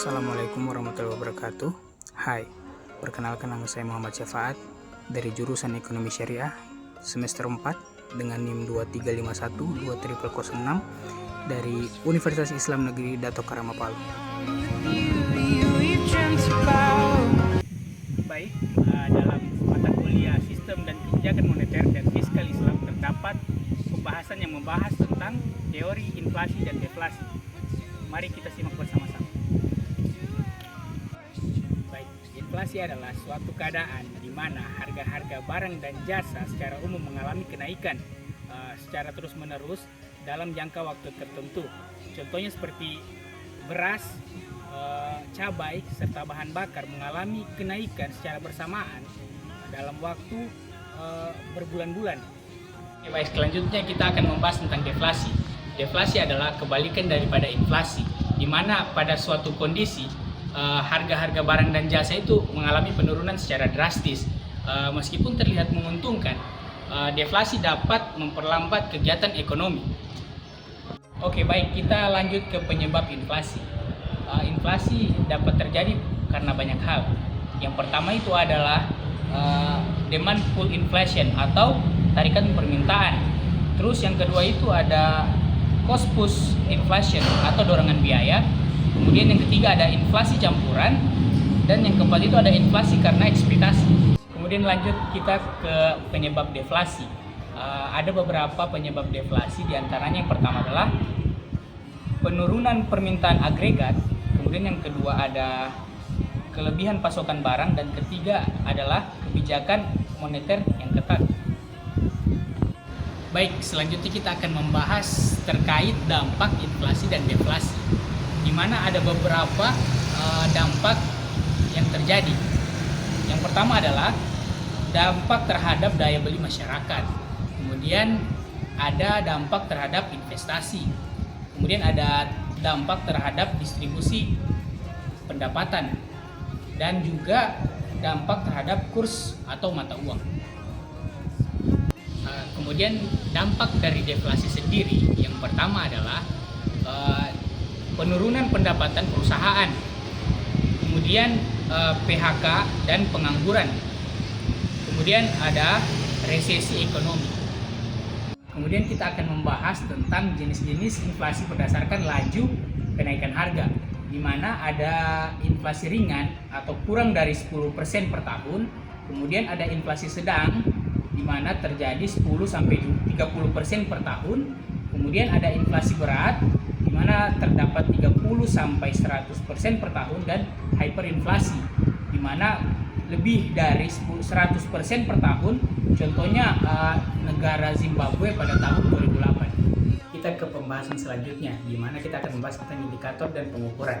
Assalamualaikum warahmatullahi wabarakatuh. Hai, perkenalkan nama saya Muhammad Syafaat dari jurusan Ekonomi Syariah semester 4 dengan NIM 2351-20006 dari Universitas Islam Negeri Dato Karama Palu. Baik, dalam mata kuliah Sistem dan Kebijakan Moneter dan Fiskal Islam terdapat pembahasan yang membahas tentang teori inflasi dan deflasi. Mari kita simak bersama-sama. Baik, inflasi adalah suatu keadaan di mana harga-harga barang dan jasa secara umum mengalami kenaikan secara terus-menerus dalam jangka waktu tertentu. Contohnya seperti beras, cabai, serta bahan bakar mengalami kenaikan secara bersamaan dalam waktu berbulan-bulan. Baik, selanjutnya kita akan membahas tentang deflasi. Deflasi adalah kebalikan daripada inflasi, di mana pada suatu kondisi harga-harga barang dan jasa itu mengalami penurunan secara drastis. Meskipun terlihat menguntungkan, deflasi dapat memperlambat kegiatan ekonomi. Oke, baik, kita lanjut ke penyebab inflasi. Inflasi dapat terjadi karena banyak hal. Yang pertama itu adalah demand pull inflation atau tarikan permintaan. Terus yang kedua itu ada cost push inflation atau dorongan biaya. Kemudian yang ketiga ada inflasi campuran, dan yang keempat itu ada inflasi karena ekspektasi. Kemudian lanjut kita ke penyebab deflasi. Ada beberapa penyebab deflasi, diantaranya yang pertama adalah penurunan permintaan agregat. Kemudian yang kedua ada kelebihan pasokan barang, dan ketiga adalah kebijakan moneter yang ketat. Baik, selanjutnya kita akan membahas terkait dampak inflasi dan deflasi, di mana ada beberapa dampak yang terjadi. Yang pertama adalah dampak terhadap daya beli masyarakat. Kemudian ada dampak terhadap investasi. Kemudian ada dampak terhadap distribusi pendapatan, dan juga dampak terhadap kurs atau mata uang. Kemudian dampak dari deflasi sendiri, yang pertama adalah penurunan pendapatan perusahaan, kemudian PHK dan pengangguran, kemudian ada resesi ekonomi. Kemudian kita akan membahas tentang jenis-jenis inflasi berdasarkan laju kenaikan harga, di mana ada inflasi ringan atau kurang dari 10% per tahun, kemudian ada inflasi sedang di mana terjadi 10-30% per tahun, kemudian ada inflasi berat di mana terdapat 30-100% per tahun, dan hyperinflasi di mana lebih dari 100% per tahun. Contohnya negara Zimbabwe pada tahun 2008. Kita ke pembahasan selanjutnya, di mana kita akan membahas tentang indikator dan pengukuran.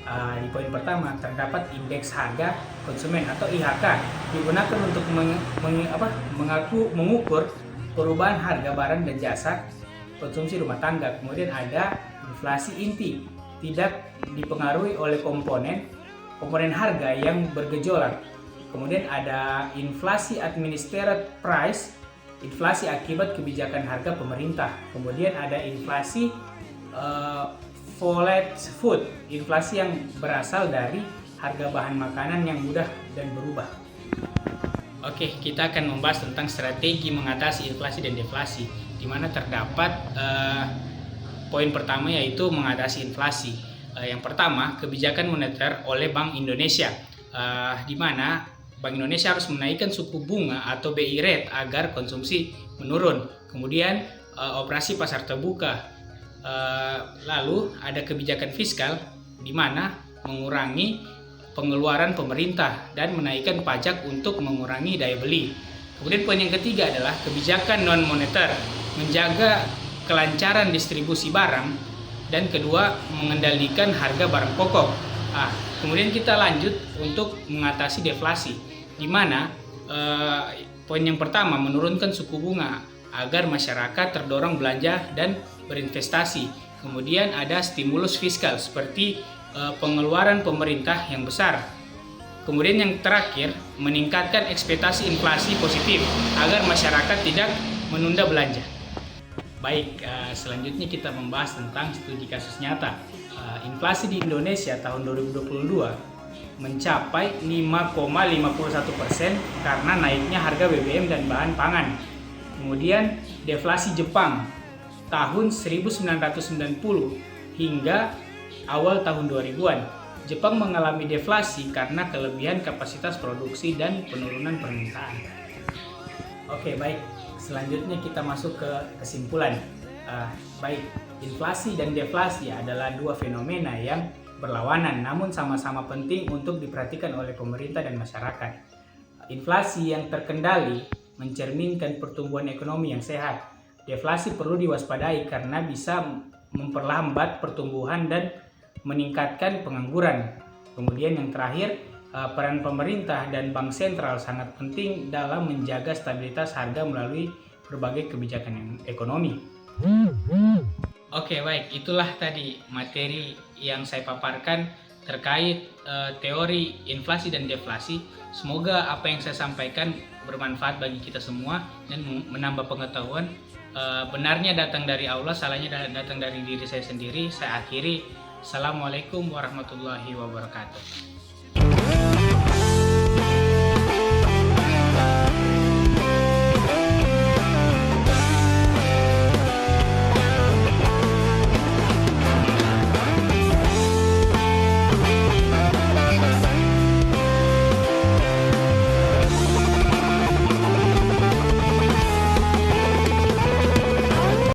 Di poin pertama terdapat indeks harga konsumen atau IHK, digunakan untuk mengukur perubahan harga barang dan jasa konsumsi rumah tangga. Kemudian ada inflasi inti, tidak dipengaruhi oleh komponen harga yang bergejolak. Kemudian ada inflasi administered price, inflasi akibat kebijakan harga pemerintah. Kemudian ada inflasi volatile food, inflasi yang berasal dari harga bahan makanan yang mudah dan berubah. Oke, kita akan membahas tentang strategi mengatasi inflasi dan deflasi, di mana terdapat poin pertama yaitu mengatasi inflasi. Yang pertama, kebijakan moneter oleh Bank Indonesia, di mana Bank Indonesia harus menaikkan suku bunga atau BI rate agar konsumsi menurun. Kemudian operasi pasar terbuka. Lalu ada kebijakan fiskal, di mana mengurangi pengeluaran pemerintah dan menaikkan pajak untuk mengurangi daya beli. Kemudian poin yang ketiga adalah kebijakan non moneter, menjaga kelancaran distribusi barang, dan kedua mengendalikan harga barang pokok. Kemudian kita lanjut untuk mengatasi deflasi, di mana poin yang pertama menurunkan suku bunga agar masyarakat terdorong belanja dan berinvestasi. Kemudian ada stimulus fiskal seperti pengeluaran pemerintah yang besar. Kemudian yang terakhir, meningkatkan ekspektasi inflasi positif agar masyarakat tidak menunda belanja. Baik, selanjutnya kita membahas tentang studi kasus nyata. Inflasi di Indonesia tahun 2022 mencapai 5,51% karena naiknya harga BBM dan bahan pangan. Kemudian deflasi Jepang tahun 1990 hingga awal tahun 2000-an. Jepang mengalami deflasi karena kelebihan kapasitas produksi dan penurunan permintaan. Oke, baik. Selanjutnya kita masuk ke kesimpulan. Baik, inflasi dan deflasi adalah dua fenomena yang berlawanan namun sama-sama penting untuk diperhatikan oleh pemerintah dan masyarakat. Inflasi yang terkendali mencerminkan pertumbuhan ekonomi yang sehat. Deflasi perlu diwaspadai karena bisa memperlambat pertumbuhan dan meningkatkan pengangguran. Kemudian yang terakhir, peran pemerintah dan bank sentral sangat penting dalam menjaga stabilitas harga melalui berbagai kebijakan ekonomi. Oke, baik, itulah tadi materi yang saya paparkan terkait teori inflasi dan deflasi. Semoga apa yang saya sampaikan bermanfaat bagi kita semua dan menambah pengetahuan. Benarnya datang dari Allah, salahnya datang dari diri saya sendiri. Saya akhiri. Assalamualaikum warahmatullahi wabarakatuh.